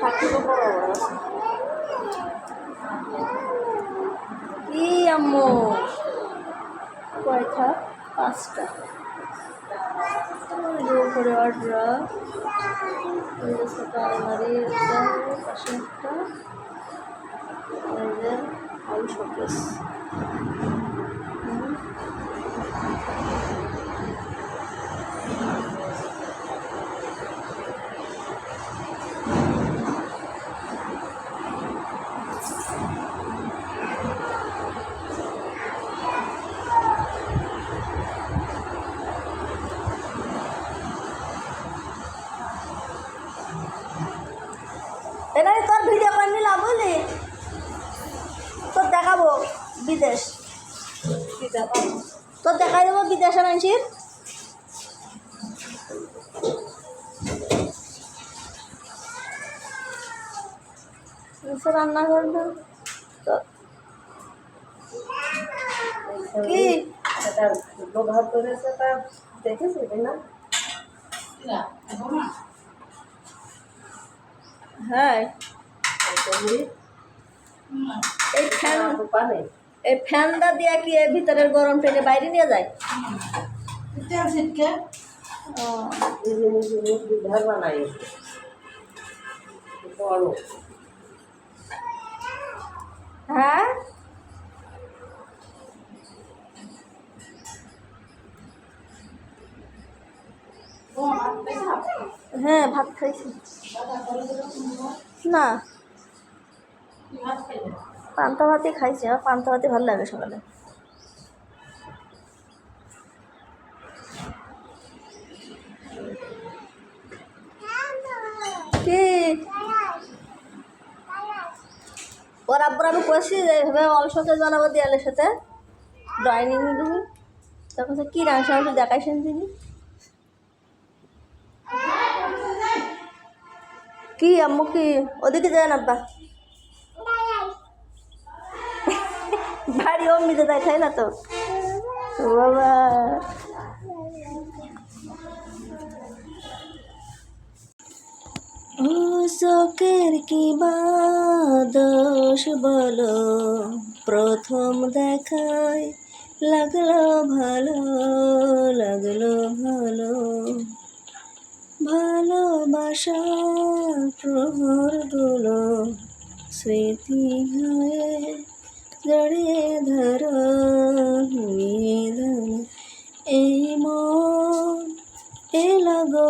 থাকিও বড় বড় আছে। কি আম্মু কয়টা? 5টা। উপরে অর্ডার ছোটো আলমারি একটা, পাশে একটা, আলু শোকেস। এটা তোর ভিডিও করে নিলাম বুঝলি, তোর দেখাবো বিদেশ, তোর দেখাই দেবো বিদেশে মানুষের। রান্না করবো কি ব্যবহার করেছে তা দেখেছি না? হ্যাঁ, এই ফ্যানটা দিয়ে কি এর ভিতরের গরম টেনে বাইরে নিয়ে যায়? হ্যাঁ, হ্যাঁ ভাত খাইছি না, পান্তা ভাতই খাইছি। আমার পান্তা ভাতই ভালো লাগে সকালে। কি ওর আব্বুর আমি কষি এইভাবে অলসকে জানাবো দেয়ালের সাথে ডাইনিং রুমে, তখন কি রান্না আমি দেখাইছেন তিনি। কি আম্মু কি ওদিকে যায় না? আব্বা বাড়ি অমনিতে দেখাই না তো বাবা। চোখের কি দোষ বলো, প্রথম দেখায় লাগলো ভালো, লাগলো ভালো, ভালোবাসা প্রহরগুলো স্মৃতি হয়ে জড়িয়ে ধরো, এই মন এ লাগো।